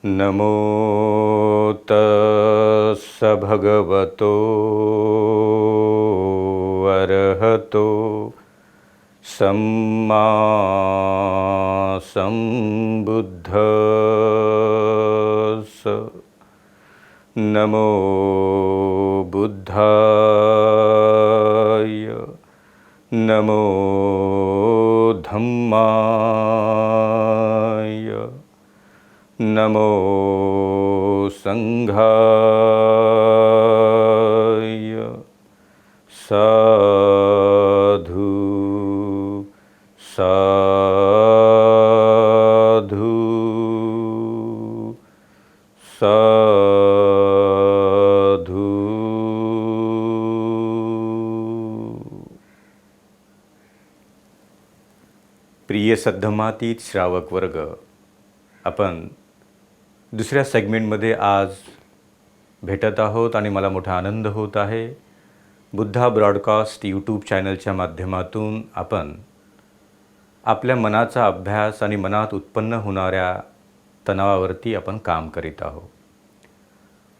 नमो तस्स भगवतो अरहतो सम्मा सम्बुद्धस्स। नमो बुद्धाय, नमो धम्माय, नमो संघाय। साधु साधु साधु। प्रिय सद्धम्मातीत श्रावक वर्ग, आपण दुसऱ्या सेगमेंटमध्ये आज भेटत आहोत आणि मला मोठा आनंद होत आहे. बुद्धा ब्रॉडकास्ट यूट्यूब चॅनलच्या माध्यमातून आपण आपल्या मनाचा अभ्यास आणि मनात उत्पन्न होणाऱ्या तणावावरती आपण काम करीत आहोत.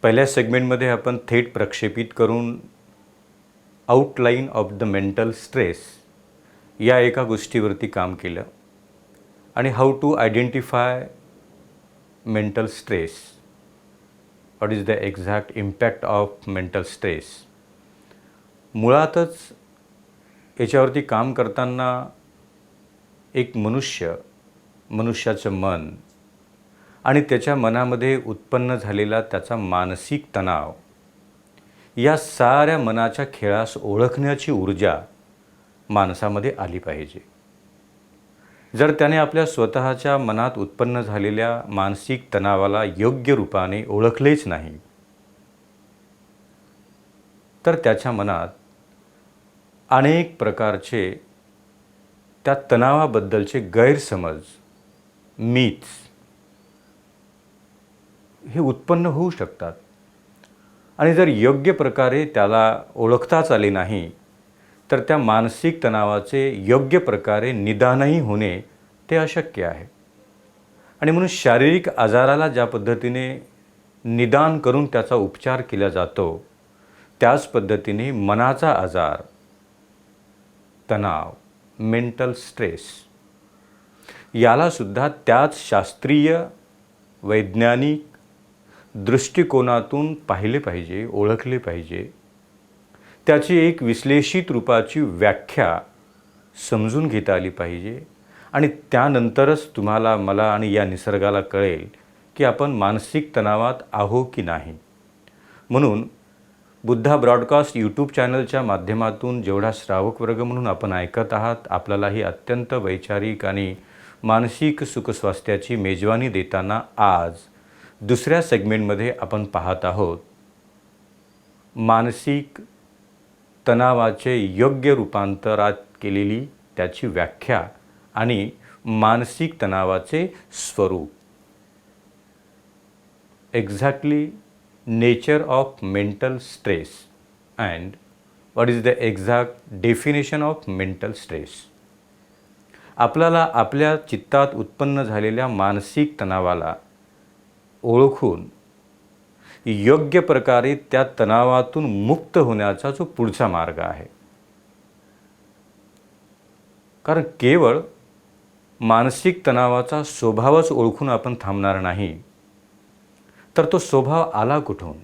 पहिल्या सेगमेंटमध्ये आपण थेट प्रक्षेपित करून outline of the mental stress या एका गोष्टीवरती काम केलं आणि how to identify mental stress, what is the exact impact of mental stress. मुळातच याच्यावरती काम करताना एक मनुष्याचं मन आणि त्याच्या मनामध्ये उत्पन्न झालेला त्याचा मानसिक तणाव, या साऱ्या मनाच्या खेळास ओळखण्याची ऊर्जा माणसामध्ये आली पाहिजे. जर त्याने आपल्या स्वतःच्या मनात उत्पन्न झालेल्या मानसिक तणावाला योग्य रूपाने ओळखलेच नाही, तर त्याच्या मनात अनेक प्रकारचे त्या तणावाबद्दलचे गैरसमज, मिथ्स हे उत्पन्न होऊ शकतात. आणि जर योग्य प्रकारे त्याला ओळखताच आले नाही, तर त्या मानसिक तणावाचे योग्य प्रकारे निदानही होणे ते अशक्य आहे. आणि म्हणून शारीरिक आजाराला ज्या पद्धतीने निदान करून त्याचा उपचार केला जातो, त्याच पद्धतीने मनाचा आजार, तणाव, मेंटल स्ट्रेस यालासुद्धा त्याच शास्त्रीय वैज्ञानिक दृष्टिकोनातून पाहिले पाहिजे, ओळखले पाहिजे. त्याची एक विश्लेषित रूपाची व्याख्या समजून घेता आली पाहिजे आणि त्यानंतरच तुम्हाला, मला आणि या निसर्गाला कळेल की आपण मानसिक तणावात आहो की नाही. म्हणून बुद्धा ब्रॉडकास्ट यूट्यूब चॅनलच्या माध्यमातून जेवढा श्रावक वर्ग म्हणून आपण ऐकत आहात, आपल्याला ही अत्यंत वैचारिक आणि मानसिक सुखस्वास्थ्याची मेजवानी देताना आज दुसऱ्या सेगमेंटमध्ये आपण पाहत आहोत मानसिक तणावाचे योग्य रूपांतरात केलेली त्याची व्याख्या आणि मानसिक तणावाचे स्वरूप. Exactly nature of mental stress and what is the exact definition of mental stress. आपल्याला आपल्या चित्तात उत्पन्न झालेल्या मानसिक तणावाला ओळखून योग्य प्रकारे त्या तणावातून मुक्त होण्याचा जो पुढचा मार्ग आहे. कारण केवळ मानसिक तणावाचा स्वभावच ओळखून आपण थांबणार नाही, तर तो स्वभाव आला कुठून,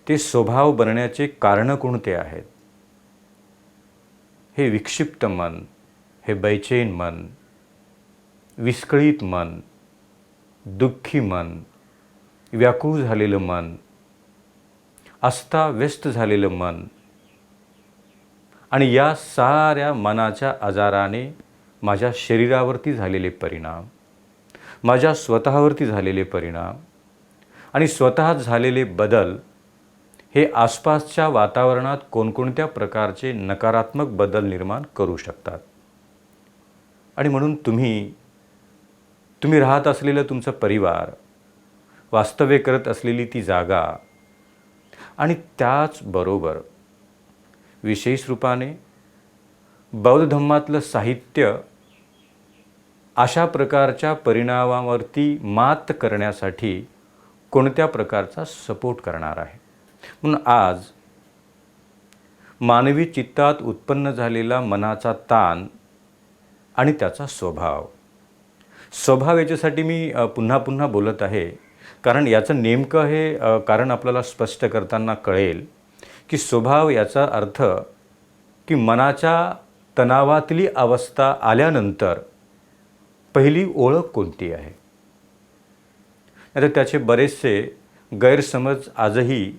ते स्वभाव बनण्याचे कारणं कोणते आहेत, हे विक्षिप्त मन, हे बैचेन मन, विस्कळीत मन, दुःखी मन, व्याकुळ झालेलं मन, अस्ताव्यस्त झालेलं मन आणि या साऱ्या मनाच्या आजाराने माझ्या शरीरावरती झालेले परिणाम, माझ्या स्वतःवरती झालेले परिणाम आणि स्वतःत झालेले बदल हे आसपासच्या वातावरणात कोणकोणत्या प्रकारचे नकारात्मक बदल निर्माण करू शकतात. आणि म्हणून तुम्ही राहत असलेलं तुमचं परिवार, वास्तव्य करत असलेली ती जागा आणि त्याचबरोबर विशेष रूपाने बौद्ध धम्मातलं साहित्य अशा प्रकारच्या परिणामावरती मात करण्यासाठी कोणत्या प्रकारचा सपोर्ट करणार आहे. म्हणून आज मानवी चित्तात उत्पन्न झालेला मनाचा ताण आणि त्याचा स्वभाव याच्यासाठी मी पुन्हा पुन्हा बोलत आहे, कारण याचं नेमकं हे कारण आपल्याला स्पष्ट करताना कळेल की स्वभाव याचा अर्थ की मनाच्या तणावातली अवस्था आल्यानंतर पहिली ओळख कोणती आहे. आता त्याचे बरेचसे गैरसमज आजही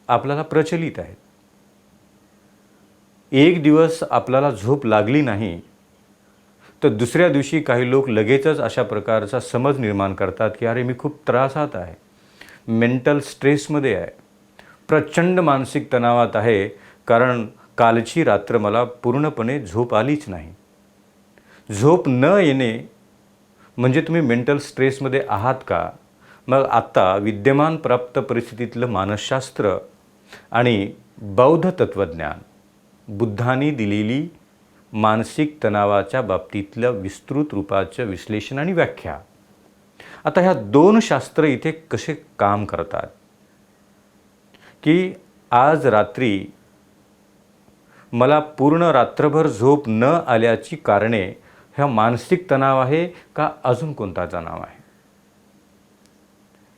आपल्याला प्रचलित आहेत. एक दिवस आपल्याला झोप लागली नाही तर दुसऱ्या दिवशी काही लोक लगेचच अशा प्रकारचा समज निर्माण करतात की अरे मी खूप त्रासात आहे, मेंटल स्ट्रेसमध्ये आहे, प्रचंड मानसिक तणावात आहे, कारण कालची रात्र मला पूर्णपणे झोप आलीच नाही. झोप न येणे म्हणजे तुम्ही मेंटल स्ट्रेसमध्ये आहात का? मग आत्ता विद्यमान प्राप्त परिस्थितीतलं मानसशास्त्र आणि बौद्ध तत्त्वज्ञान, बुद्धांनी दिलेली मानसिक तणावाच्या बाबतीतलं विस्तृत रूपाचं विश्लेषण आणि व्याख्या, आता ह्या दोन शास्त्र इथे कसे काम करतात की आज रात्री मला पूर्ण रात्रभर झोप न आल्याची कारणे ह्या मानसिक तणाव आहे का अजून कोणता तणाव आहे,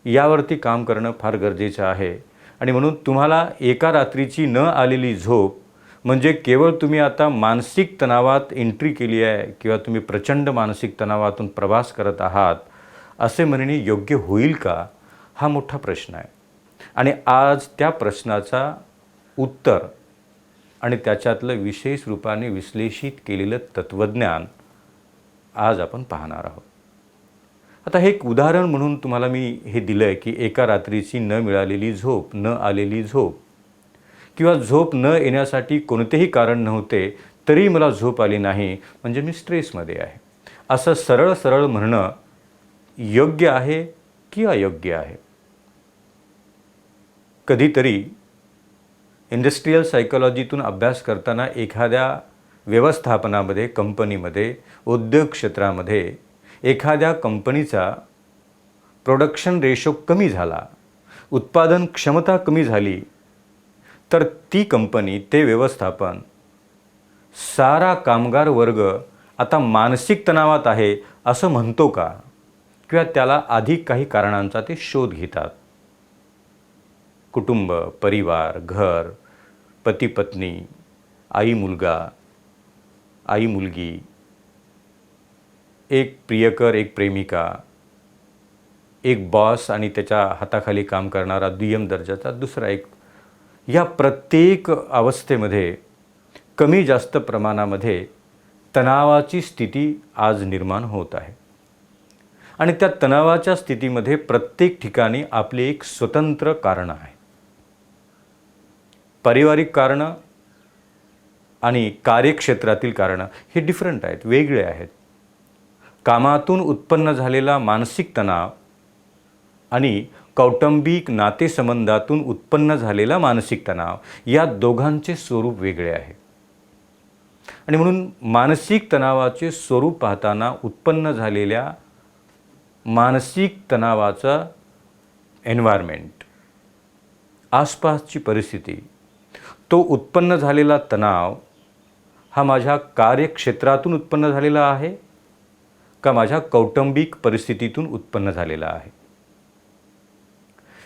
यावरती काम करणं फार गरजेचं आहे. आणि म्हणून तुम्हाला एका रात्रीची न आलेली झोप म्हणजे केवळ तुम्ही आता मानसिक तणावात एंट्री केली आहे किंवा तुम्ही प्रचंड मानसिक तणावातून प्रवास करत आहात असे म्हणणे योग्य होईल का, हा मोठा प्रश्न आहे. आणि आज त्या प्रश्नाचा उत्तर आणि त्याच्यातलं विशेष रूपाने विश्लेषित केलेलं तत्त्वज्ञान आज आपण पाहणार आहोत. आता हे एक उदाहरण म्हणून तुम्हाला मी हे दिलं आहे की एका रात्रीची न मिळालेली झोप, न आलेली झोप किंवा झोप न येण्यासाठी कोणतेही कारण नव्हते तरी मला झोप आली नाही म्हणजे मी स्ट्रेसमध्ये आहे, असं सरळ सरळ म्हणणं योग्य आहे की अयोग्य आहे. कधीतरी इंडस्ट्रियल सायकोलॉजीतून अभ्यास करताना एखाद्या व्यवस्थापनामध्ये, कंपनीमध्ये, उद्योग क्षेत्रामध्ये एखाद्या कंपनीचा प्रोडक्शन रेशो कमी झाला, उत्पादन क्षमता कमी झाली, तर ती कंपनी, ते व्यवस्थापन, सारा कामगार वर्ग आता मानसिक तणावात आहे असं म्हणतो का, किंवा त्याला अधिक काही कारणांचा ते शोध घेतात. कुटुंब, परिवार, घर, पती पत्नी, आई मुलगा, आई मुलगी, एक प्रियकर, एक प्रेमिका, एक बॉस आणि त्याच्या हाताखाली काम करणारा दुय्यम दर्जाचा दुसरा एक, या प्रत्येक अवस्थेमध्ये कमी जास्त प्रमाणामध्ये तणावाची स्थिती आज निर्माण होत आहे. आणि त्या तणावाच्या स्थितीमध्ये प्रत्येक ठिकाणी आपले एक स्वतंत्र कारण आहे. पारिवारिक कारणं आणि कार्यक्षेत्रातील कारणं हे डिफरंट आहेत, वेगळे आहेत. कामातून उत्पन्न झालेला मानसिक तणाव आणि कौटुंबिक नातेसंबंधातून उत्पन्न झालेला मानसिक तणाव, या दोघांचे स्वरूप वेगळे आहे. आणि म्हणून मानसिक तणावाचे स्वरूप पाहताना उत्पन्न झालेल्या मानसिक तणावाचा एन्व्हायरमेंट, आसपासची परिस्थिती, तो उत्पन्न झालेला तणाव हा माझ्या कार्यक्षेत्रातून उत्पन्न झालेला आहे का माझ्या कौटुंबिक परिस्थितीतून उत्पन्न झालेला आहे.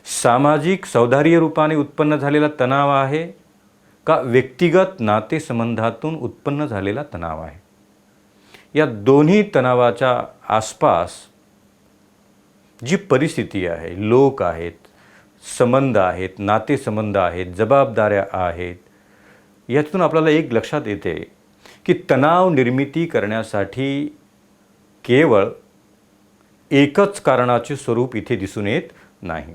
सामाजिक सौहार्द्य रूपाने उत्पन्न झालेला तणाव आहे का व्यक्तिगत नातेसंबंधातून उत्पन्न झालेला तणाव आहे. या दोन्ही तणावाच्या आसपास जी परिस्थिती आहे, लोक आहेत, संबंध आहेत, नातेसंबंध आहेत, जबाबदाऱ्या आहेत, यातून आपल्याला एक लक्षात येते की तणाव निर्मिती करण्यासाठी केवळ एकच कारणाचे स्वरूप इथे दिसून येत नाही.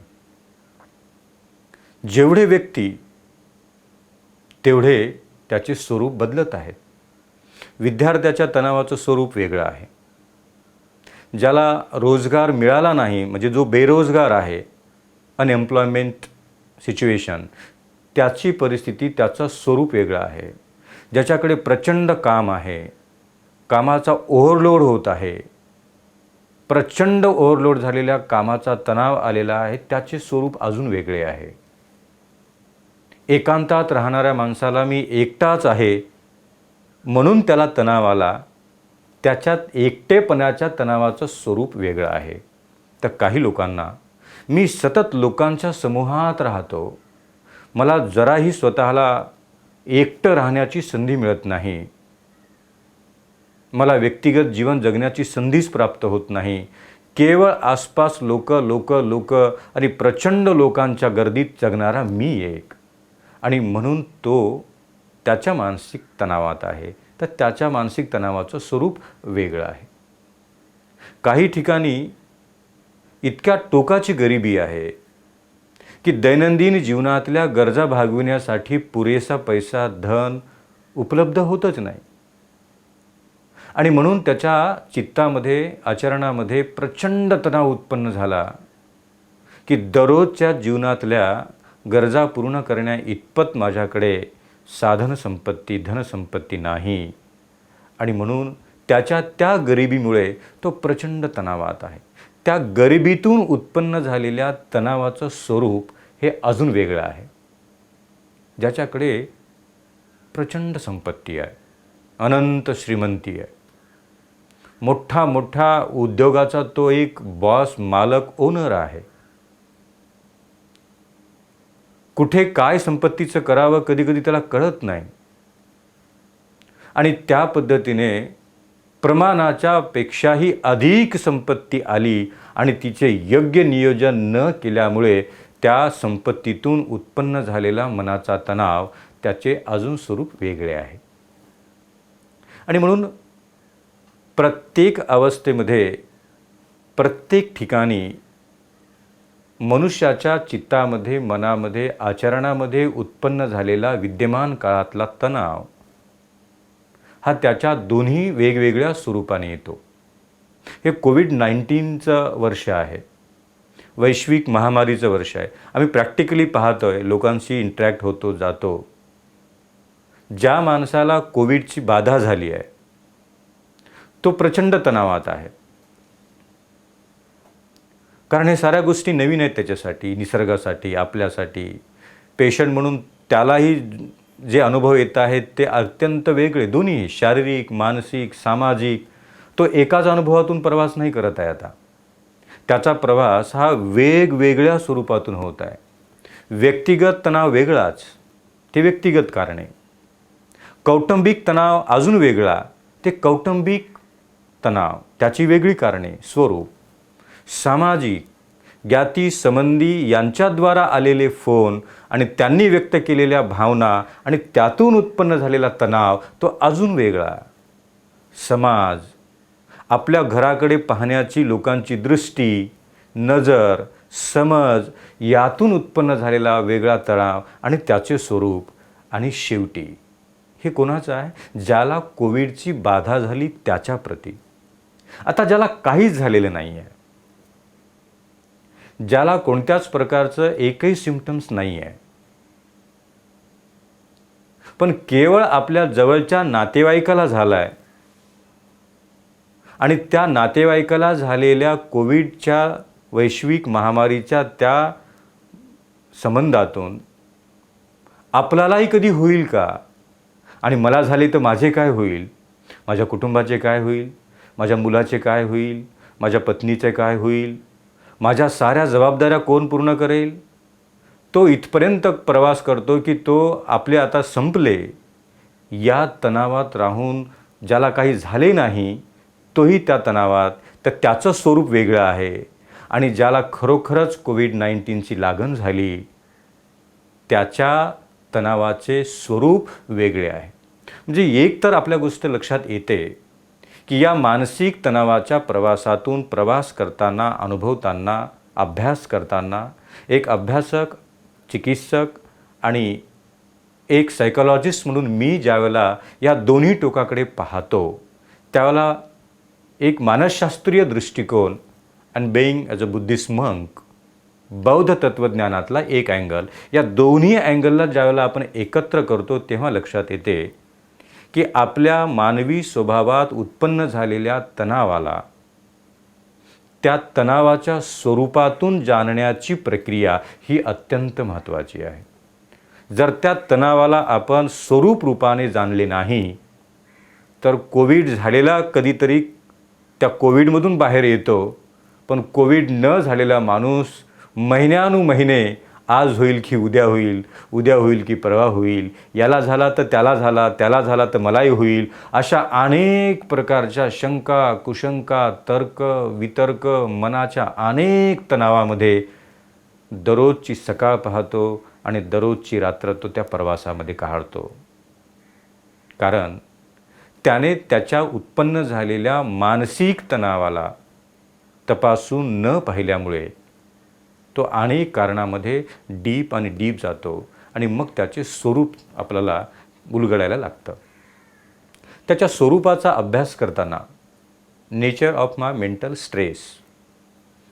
जेवढे व्यक्ती तेवढे त्याचे स्वरूप बदलत आहेत. विद्यार्थ्याच्या तणावाचं स्वरूप वेगळं आहे. ज्याला रोजगार मिळाला नाही म्हणजे जो बेरोजगार आहे, अनएम्प्लॉयमेंट सिच्युएशन, त्याची परिस्थिती, त्याचं स्वरूप वेगळं आहे. ज्याच्याकडे प्रचंड काम आहे, कामाचा ओव्हरलोड होत आहे, प्रचंड ओव्हरलोड झालेल्या कामाचा तणाव आलेला आहे, त्याचे स्वरूप अजून वेगळे आहे. एकांतात राहणाऱ्या माणसाला मी एकटाच आहे म्हणून त्याला तणाव आला, त्याच्यात एकटेपणाच्या तणावाचं स्वरूप वेगळं आहे. तर काही लोकांना मी सतत लोकांच्या समूहात राहतो, मला जराही स्वतःला एकटं राहण्याची संधी मिळत नाही, मला व्यक्तिगत जीवन जगण्याची संधीच प्राप्त होत नाही, केवळ आसपास लोक लोक लोक आणि प्रचंड लोकांच्या गर्दीत जगणारा मी एक, आणि म्हणून तो त्याच्या मानसिक तणावात आहे. तर त्याच्या मानसिक तणावाचं स्वरूप वेगळं आहे. काही ठिकाणी इतक्या टोकाची गरिबी आहे की दैनंदिन जीवनातल्या गरजा भागविण्यासाठी पुरेसा पैसा, धन उपलब्ध होतच नाही, आणि म्हणून त्याच्या चित्तामध्ये, आचरणामध्ये प्रचंड तणाव उत्पन्न झाला की दररोजच्या जीवनातल्या गरजा पूर्ण करण्या इतपत माझ्याकडे साधनसंपत्ती, धनसंपत्ती नाही, आणि म्हणून त्याच्या त्या गरिबीमुळे तो प्रचंड तणावात आहे. त्या गरिबीतून उत्पन्न झालेल्या तणावाचं स्वरूप हे अजून वेगळं आहे. ज्याच्याकडे प्रचंड संपत्ती आहे, अनंत श्रीमंती आहे, मोठा मोठा उद्योगाचा तो एक बॉस, मालक, ओनर आहे, कुठे काय संपत्तीचं करावं कधी कधी त्याला कळत नाही, आणि त्या पद्धतीने प्रमाणाच्या पेक्षाही अधिक संपत्ती आली आणि तिचे योग्य नियोजन न केल्यामुळे त्या संपत्तीतून उत्पन्न झालेला मनाचा तणाव, त्याचे अजून स्वरूप वेगळे आहे. आणि म्हणून प्रत्येक अवस्थेमध्ये, प्रत्येक ठिकाणी मनुष्याच्या चित्तामध्ये, मनामध्ये, आचरणामध्ये उत्पन्न झालेला विद्यमान काळातला तणाव हा त्याच्या दोन्ही वेगवेगळ्या स्वरूपाने येतो. हे कोविड-19चं वर्ष आहे, वैश्विक महामारीचं वर्ष आहे. आम्ही प्रॅक्टिकली पाहतोय, लोकांशी इंटरॅक्ट होतो, जातो. ज्या माणसाला कोविडची बाधा झाली आहे तो प्रचंड तणावात आहे, कारण हे साऱ्या गोष्टी नवीन आहेत त्याच्यासाठी, निसर्गासाठी, आपल्यासाठी. पेशंट म्हणून त्यालाही जे अनुभव येत आहेत ते अत्यंत वेगळे, दोन्ही शारीरिक, मानसिक, सामाजिक. तो एकाच अनुभवातून प्रवास नाही करत आहे. आता त्याचा प्रवास हा वेगवेगळ्या स्वरूपातून होत आहे. व्यक्तिगत तणाव वेगळाच, ते व्यक्तिगत कारणे. कौटुंबिक तणाव अजून वेगळा, ते कौटुंबिक तणाव, त्याची वेगळी कारणे, स्वरूप. सामाजिक, ज्ञाती संबंधी यांच्याद्वारा आलेले फोन आणि त्यांनी व्यक्त केलेल्या भावना आणि त्यातून उत्पन्न झालेला तणाव, तो अजून वेगळा. समाज, आपल्या घराकडे पाहण्याची लोकांची दृष्टी, नजर, समज, यातून उत्पन्न झालेला वेगळा तणाव आणि त्याचे स्वरूप. आणि शेवटी हे कोणाचं आहे? ज्याला कोविडची बाधा झाली त्याच्या प्रती. आता ज्याला काहीच झालेलं नाही आहे, ज्याला कोणत्याच प्रकारचं एकही सिम्पटम्स नाही आहे, पण केवळ आपल्या जवळच्या नातेवाईकाला झाला आहे, आणि त्या नातेवाईकाला झालेल्या कोविडच्या वैश्विक महामारीच्या त्या संबंधातून आपल्यालाही कधी होईल का, आणि मला झाले तर माझे काय होईल, माझ्या कुटुंबाचे काय होईल, माझ्या मुलाचे काय होईल, माझ्या पत्नीचे काय होईल, माझ्या साऱ्या जबाबदाऱ्या कोण पूर्ण करेल. तो इथपर्यंत प्रवास करतो की तो आपले आता संपले या तणावात राहून, ज्याला काही झाले नाही तोही त्या तणावात, तर त्याचं स्वरूप वेगळं आहे. आणि ज्याला खरोखरच कोविड-19ची लागण झाली त्याच्या तणावाचे स्वरूप वेगळे आहे. म्हणजे एक तर आपल्या गोष्ट लक्षात येते की या मानसिक तणावाच्या प्रवासातून प्रवास करताना, अनुभवताना, अभ्यास करताना एक अभ्यासक, चिकित्सक आणि एक सायकॉलॉजिस्ट म्हणून मी ज्यावेळेला या दोन्ही टोकाकडे पाहतो त्यावेळेला एक मानसशास्त्रीय दृष्टिकोन and being as a Buddhist monk, बौद्ध तत्त्वज्ञानातला एक अँगल, या दोन्ही अँगलला ज्यावेळेला आपण एकत्र करतो तेव्हा लक्षात येते की आपल्या मानवी स्वभावात उत्पन्न झालेल्या तणावाला त्या तणावाच्या स्वरूपातून जाणण्याची प्रक्रिया ही अत्यंत महत्त्वाची आहे. जर त्या तणावाला आपण स्वरूप रूपाने जाणले नाही तर कोविड झालेला कधीतरी त्या कोविडमधून बाहेर येतो, पण कोविड न झालेला माणूस महिन्यानुमहिने आज होईल की उद्या होईल, उद्या होईल की परवा होईल, याला झाला तर त्याला झाला, त्याला झाला तर मलाही होईल, अशा अनेक प्रकारच्या शंका, कुशंका, तर्क, वितर्क, मनाच्या अनेक तणावामध्ये दररोजची सकाळ पाहतो आणि दररोजची रात्र तो त्या प्रवासामध्ये काढतो. कारण त्याने त्याच्या उत्पन्न झालेल्या मानसिक तणावाला तपासून न पाहिल्यामुळे तो अनेक कारणामध्ये डीप जातो आणि मग त्याचे स्वरूप आपल्याला उलगडायला लागतं. त्याच्या स्वरूपाचा अभ्यास करताना nature of my mental stress,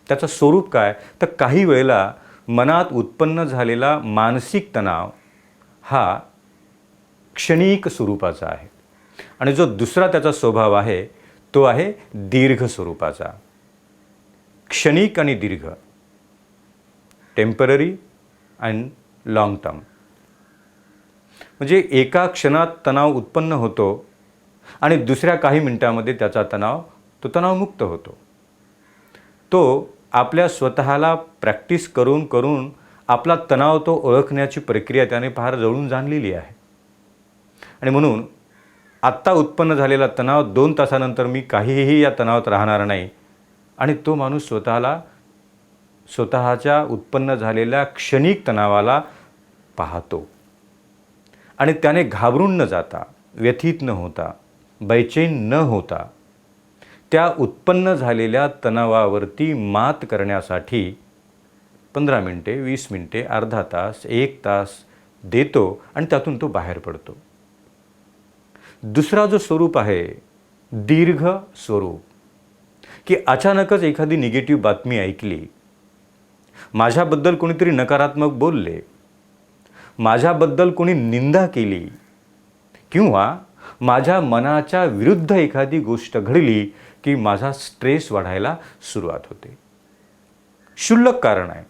त्याचं स्वरूप काय, तर काही वेळेला मनात उत्पन्न झालेला मानसिक तणाव हा क्षणिक स्वरूपाचा आहे आणि जो दुसरा त्याचा स्वभाव आहे तो आहे दीर्घ स्वरूपाचा. क्षणिक आणि दीर्घ, टेम्पररी अँड लॉंग टर्म. म्हणजे एका क्षणात तणाव उत्पन्न होतो आणि दुसऱ्या काही मिनिटामध्ये त्याचा तो तणावमुक्त होतो. तो आपल्या स्वतःला प्रॅक्टिस करून करून आपला तणाव तो ओळखण्याची प्रक्रिया त्याने फार जवळून जाणलेली आहे. आणि म्हणून आत्ता उत्पन्न झालेला तणाव 2 तासानंतर मी काहीही या तणावात राहणार नाही आणि तो माणूस स्वतःच्या उत्पन्न झालेल्या क्षणिक तणावाला पाहतो आणि त्याने घाबरून न जाता, व्यथित न होता, बैचैन न होता त्या उत्पन्न झालेल्या तणावावरती मात करण्यासाठी 15 मिनिटे, 20 मिनिटे, अर्धा तास, 1 तास देतो आणि त्यातून तो बाहेर पडतो. दुसरा जो स्वरूप आहे दीर्घ स्वरूप, की अचानकच एखादी निगेटिव्ह बातमी ऐकली, माझ्याबद्दल कोणीतरी नकारात्मक बोलले, माझ्याबद्दल कोणी निंदा केली किंवा माझ्या मनाच्या विरुद्ध एखादी गोष्ट घडली की माझा स्ट्रेस वाढायला सुरुवात होते. क्षुल्लक कारण आहे.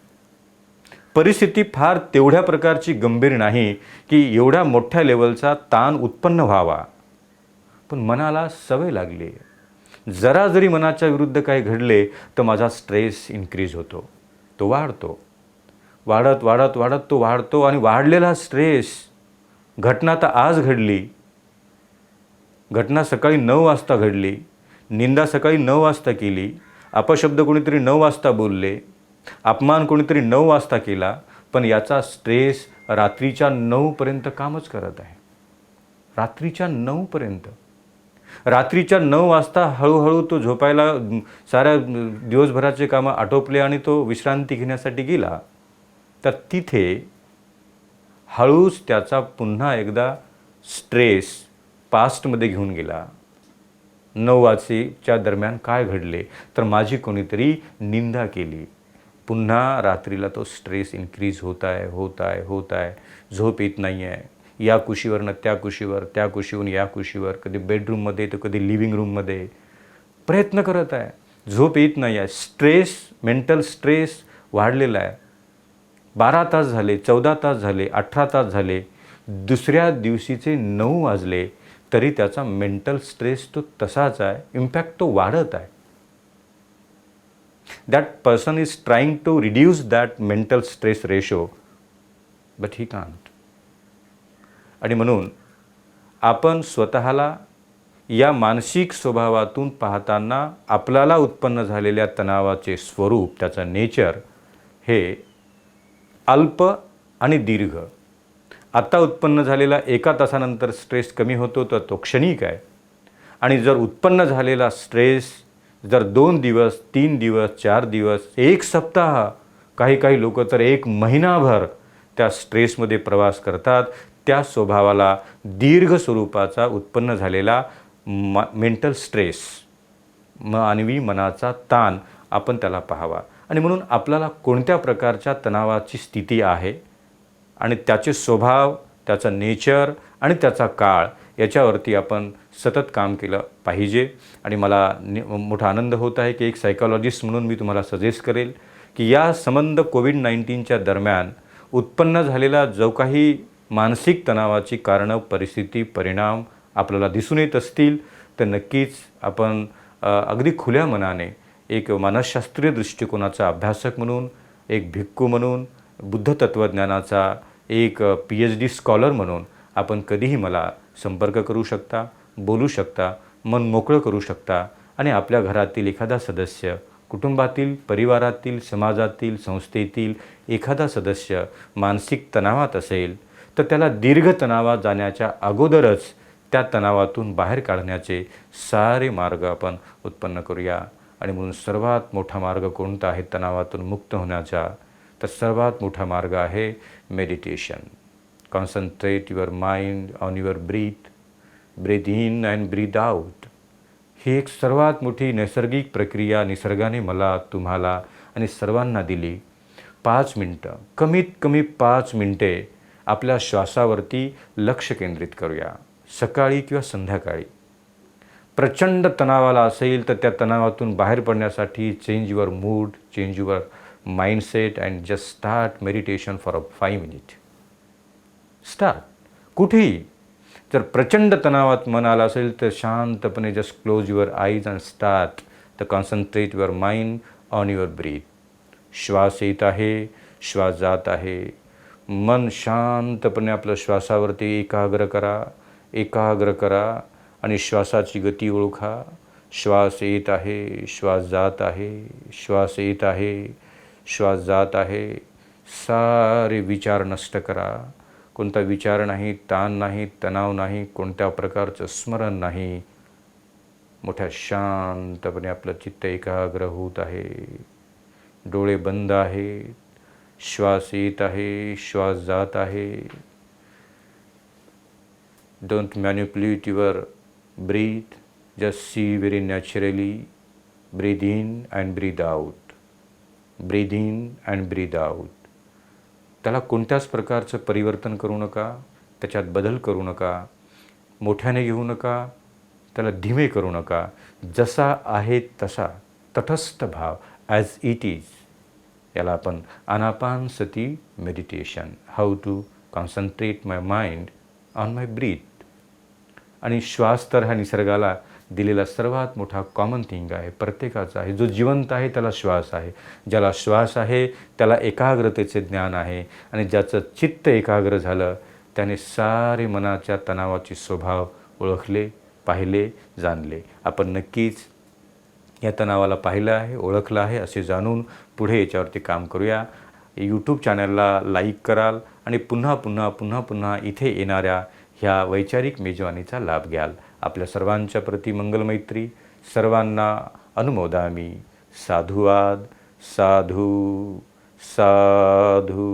परिस्थिती फार तेवढ्या प्रकारची गंभीर नाही की एवढ्या मोठ्या लेवलचा ताण उत्पन्न व्हावा, पण मनाला सवय लागली आहे. जरा जरी मनाच्या विरुद्ध काही घडले तर माझा स्ट्रेस इन्क्रीज होतो, तो वाढतो, वाढत वाढत वाढत तो वाढतो आणि वाढलेला स्ट्रेस, घटना तर आज घडली, घटना सकाळी 9 वाजता घडली, निंदा सकाळी 9 वाजता केली, अपशब्द कोणीतरी 9 वाजता बोलले, अपमान कोणीतरी 9 वाजता केला, पण याचा स्ट्रेस रात्रीच्या 9पर्यंत कामच करत आहे. रात्रीच्या 9पर्यंत. रात्रीच्या 9 वाजता हळूहळू तो झोपायला, साऱ्या दिवसभराचे कामं आटोपले आणि तो विश्रांती घेण्यासाठी गेला, तर तिथे हळूच त्याचा पुन्हा एकदा स्ट्रेस पास्टमध्ये घेऊन गेला. 9 वाजेच्या दरम्यान काय घडले, तर माझी कोणीतरी निंदा केली. पुन्हा रात्रीला तो स्ट्रेस इन्क्रीज होत आहे. झोप येत नाही आहे. या कुशीवरनं त्या कुशीवर, त्या कुशीवरून या कुशीवर, कधी बेडरूममध्ये तर कधी लिव्हिंग रूममध्ये प्रयत्न करत आहे, झोप येत नाही आहे. स्ट्रेस, मेंटल स्ट्रेस वाढलेला आहे. 12 तास झाले, 14 तास झाले, 18 तास झाले, दुसऱ्या दिवशीचे 9 वाजले तरी त्याचा मेंटल स्ट्रेस तो तसाच आहे. इम्पॅक्ट तो वाढत आहे. That person is trying to reduce that mental stress ratio, but he can't. आणि म्हणून आपण स्वतःला या मानसिक स्वभावातून पाहताना आपल्याला उत्पन्न झालेल्या तणावाचे स्वरूप, त्याचं नेचर हे अल्प आणि दीर्घ. आता उत्पन्न झालेला 1 तासानंतर स्ट्रेस कमी होतो तर तो क्षणिक आहे. आणि जर उत्पन्न झालेला स्ट्रेस जर 2 दिवस, 3 दिवस, 4 दिवस, 1 सप्ताह, काही लोक तर 1 महिनाभर त्या स्ट्रेसमध्ये प्रवास करतात, त्या स्वभावाला दीर्घ स्वरूपाचा उत्पन्न झालेला मेंटल स्ट्रेस, मानवी मनाचा ताण आपण त्याला पाहावा. आणि म्हणून आपल्याला कोणत्या प्रकारच्या तणावाची स्थिती आहे आणि त्याचे स्वभाव, त्याचा नेचर आणि त्याचा काळ याच्यावरती आपण सतत काम केलं पाहिजे. आणि मला मोठा आनंद होत आहे की एक सायकॉलॉजिस्ट म्हणून मी तुम्हाला सजेस्ट करेल की या संबंध कोविड-19च्या दरम्यान उत्पन्न झालेला जो काही मानसिक तणावाची कारणं, परिस्थिती, परिणाम आपल्याला दिसून येत असतील तर नक्कीच आपण अगदी खुल्या मनाने एक मानसशास्त्रीय दृष्टिकोनाचा अभ्यासक म्हणून, एक भिक्खू म्हणून, बुद्ध तत्त्वज्ञानाचा एक PhD स्कॉलर म्हणून आपण कधीही मला संपर्क करू शकता, बोलू शकता, मन मोकळं करू शकता. आणि आपल्या घरातील एखादा सदस्य, कुटुंबातील, परिवारातील, समाजातील, संस्थेतील एखादा सदस्य मानसिक तणावात असेल तर त्याला दीर्घ तणावात जाण्याच्या अगोदरच त्या तणावातून बाहेर काढण्याचे सारे मार्ग आपण उत्पन्न करूया. आणि म्हणून सर्वात मोठा मार्ग कोणता आहे तणावातून मुक्त होण्याचा? तर सर्वात मोठा मार्ग आहे meditation. Concentrate your mind on your breath in and breath out. ही एक सर्वात मोठी नैसर्गिक प्रक्रिया निसर्गाने मला, तुम्हाला आणि सर्वांना दिली. 5 मिनटं, कमीत कमी 5 मिनटे आपल्या श्वासावरती लक्ष केंद्रित करूया, सकाळी किंवा संध्याकाळी. प्रचंड तणावाला असेल तर त्या तणावातून बाहेर पडण्यासाठी change your mood, change your mindset and just start meditation for 5 minute. Start कुठेही. जर प्रचंड तणावात मन आलं असेल तर शांतपणे just close your eyes and start the concentrate your mind on your breath. श्वास येत आहे, श्वास जात आहे. मन शांतपणे आपलं श्वासावरती एकाग्र करा आणि श्वासाची गती ओळखा. श्वास येत आहे, श्वास जात आहे, श्वास येत आहे, श्वास जात आहे. सारे विचार नष्ट करा. कोणता विचार नाही, ताण नाही, तणाव नाही, कोणत्या प्रकारचं स्मरण नाही. मोठ्या शांतपणे आपलं चित्त एकाग्र होत आहे. डोळे बंद आहेत. श्वास येत आहे, श्वास जात आहे. Don't manipulate your breath. Just see very naturally. Breath in and breath out. Breath in and breath out. त्याला कोणत्याच प्रकारचं परिवर्तन करू नका, त्याच्यात बदल करू नका, मोठ्याने घेऊ नका, त्याला धीमे करू नका. जसा आहे तसा तटस्थ भाव, ॲज इट इज. याला आपण Anapanasati meditation. How to concentrate my mind on my breath. आणि श्वास तर हा निसर्गाला दिलेला सर्वात मोठा कॉमन थिंग आहे, प्रत्येकाचा आहे. जो जिवंत आहे त्याला श्वास आहे. ज्याला श्वास आहे त्याला एकाग्रतेचे ज्ञान आहे. आणि ज्याचं चित्त एकाग्र झालं त्याने सारे मनाच्या तणावाचे स्वभाव ओळखले, पाहिले, जाणले. आपण नक्कीच या तणावाला पाहिलं आहे, ओळखलं आहे असे जाणून पुढे याच्यावरती काम करूया. यूट्यूब चॅनलला लाईक कराल आणि पुन्हा इथे येणाऱ्या ह्या वैचारिक मेजवानीचा लाभ घ्याल. आपल्या सर्वांच्या प्रती मंगलमैत्री. सर्वांना अनुमोदामी. साधुवाद. साधू साधू.